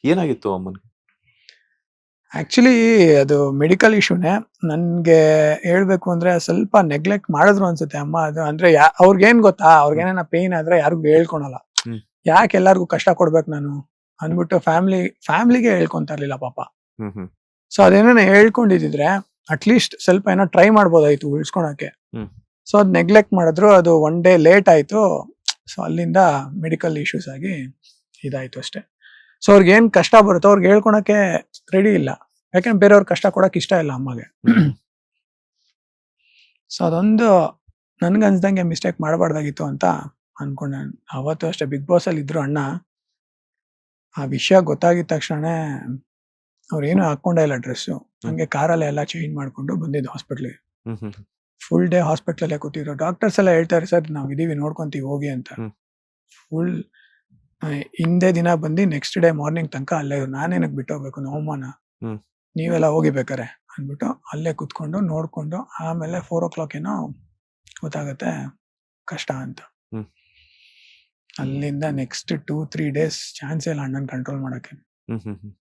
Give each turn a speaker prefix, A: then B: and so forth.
A: ಏನಾಗಿತ್ತು ಅಮ್ಮನ್ಗೆ?
B: ಆಕ್ಚುಲಿ ಅದು ಮೆಡಿಕಲ್ ಇಶ್ಯೂನೇ. ನನ್ಗೆ ಹೇಳ್ಬೇಕು ಅಂದ್ರೆ ಸ್ವಲ್ಪ ನೆಗ್ಲೆಕ್ಟ್ ಮಾಡಿದ್ರು ಅನ್ಸುತ್ತೆ ಅಮ್ಮ. ಅದು ಅಂದ್ರೆ ಅವ್ರಿಗೇನ್ ಗೊತ್ತಾ, ಅವ್ರಿಗೇನ ಪೇನ್ ಆದ್ರೆ ಯಾರಿಗೂ ಹೇಳ್ಕೊಳಲ್ಲ.
A: ಹ್ಮ್.
B: ಯಾಕೆ ಎಲ್ಲಾರ್ಗು ಕಷ್ಟ ಕೊಡ್ಬೇಕು ನಾನು ಅಂದ್ಬಿಟ್ಟು ಫ್ಯಾಮಿಲಿಗೆ ಹೇಳ್ಕೊಂತ ಇರ್ಲಿಲ್ಲ ಪಾಪ.
A: ಹ್ಮ್ ಹ್ಮ್
B: ಸೊ ಅದೇನ ಹೇಳ್ಕೊಂಡಿದ್ರೆ ಅಟ್ಲೀಸ್ಟ್ ಸ್ವಲ್ಪ ಏನೋ ಟ್ರೈ ಮಾಡ್ಬೋದಾಯ್ತು ಉಳಿಸ್ಕೊಳಕ್ಕೆ.
A: ಹ್ಮ್
B: ಸೊ ಅದ್ ನೆಗ್ಲೆಕ್ಟ್ ಮಾಡಿದ್ರು. ಅದು ಒನ್ ಡೇ ಲೇಟ್ ಆಯ್ತು. ಸೊ ಅಲ್ಲಿಂದ ಮೆಡಿಕಲ್ ಇಶ್ಯೂಸ್ ಆಗಿ ಇದಾಯ್ತು ಅಷ್ಟೇ. ಸೊ ಅವ್ರಿಗೆ ಏನ್ ಕಷ್ಟ ಬರುತ್ತೋ ಅವ್ರಿಗೆ ಹೇಳ್ಕೊಳಕ್ಕೆ ರೆಡಿ ಇಲ್ಲ. ಯಾಕಂದ್ರೆ ಬೇರೆಯವ್ರ ಕಷ್ಟ ಕೊಡಕ್ ಇಷ್ಟ ಇಲ್ಲ ಅಮ್ಮಗೆ.
A: ಹ್ಮ್.
B: ಸೊ ಅದೊಂದು ನನ್ಗೆ ಅನ್ಸ್ದಂಗೆ ಮಿಸ್ಟೇಕ್ ಮಾಡಬಾರ್ದಾಗಿತ್ತು ಅಂತ ಅನ್ಕೊಂಡೆ. ಅವತ್ತು ಅಷ್ಟೇ ಬಿಗ್ ಬಾಸ್ ಅಲ್ಲಿ ಇದ್ರು ಅಣ್ಣ. ಆ ವಿಷಯ ಗೊತ್ತಾಗಿದ ತಕ್ಷಣ ಅವ್ರೇನು ಹಾಕೊಂಡೇ ಇಲ್ಲ ಡ್ರೆಸ್ಸು. ಹಂಗೆ ಕಾರಲ್ಲೇ ಎಲ್ಲ ಚೇಂಜ್ ಮಾಡ್ಕೊಂಡು ಬಂದಿದ್ದು ಹಾಸ್ಪಿಟ್ಲಿಗೆ.
A: ಹ್ಮ್ ಹ್ಮ್
B: ಫುಲ್ ಡೇ ಹಾಸ್ಪಿಟ್ಲಲ್ಲೇ ಕೂತಿದ್ರು. ಡಾಕ್ಟರ್ಸ್ ಎಲ್ಲ ಹೇಳ್ತಾರೆ ಸರ್ ನಾವ್ ಇದೀವಿ ನೋಡ್ಕೊಂತೀವಿ ಹೋಗಿ ಅಂತ.
A: ಹ್ಮ್.
B: ಫುಲ್ ಹಿಂದೆ ದಿನ ಬಂದು ನೆಕ್ಸ್ಟ್ ಡೇ ಮಾರ್ನಿಂಗ್ ತನಕ ಅಲ್ಲೇ ನಾನೇನಕ್ ಬಿಟ್ಟು ಹೋಗ್ಬೇಕು ನವಮಾನ,
A: ಹ್ಮ್.
B: ನೀವೆಲ್ಲ ಹೋಗಿ ಬೇಕಾರೆ ಅಂದ್ಬಿಟ್ಟು ಅಲ್ಲೇ ಕುತ್ಕೊಂಡು ನೋಡ್ಕೊಂಡು ಆಮೇಲೆ 4 o'clock ಏನೋ ಗೊತ್ತಾಗತ್ತೆ ಕಷ್ಟ ಅಂತ.
A: ಹ್ಮ್.
B: ಅಲ್ಲಿಂದ ನೆಕ್ಸ್ಟ್ 2-3 days ಚಾನ್ಸ್ ಇಲ್ಲ ಅಣ್ಣನ್ ಕಂಟ್ರೋಲ್ ಮಾಡಕ್ಕೆ.
A: ಹ್ಮ್ ಹ್ಮ್ ಹ್ಮ್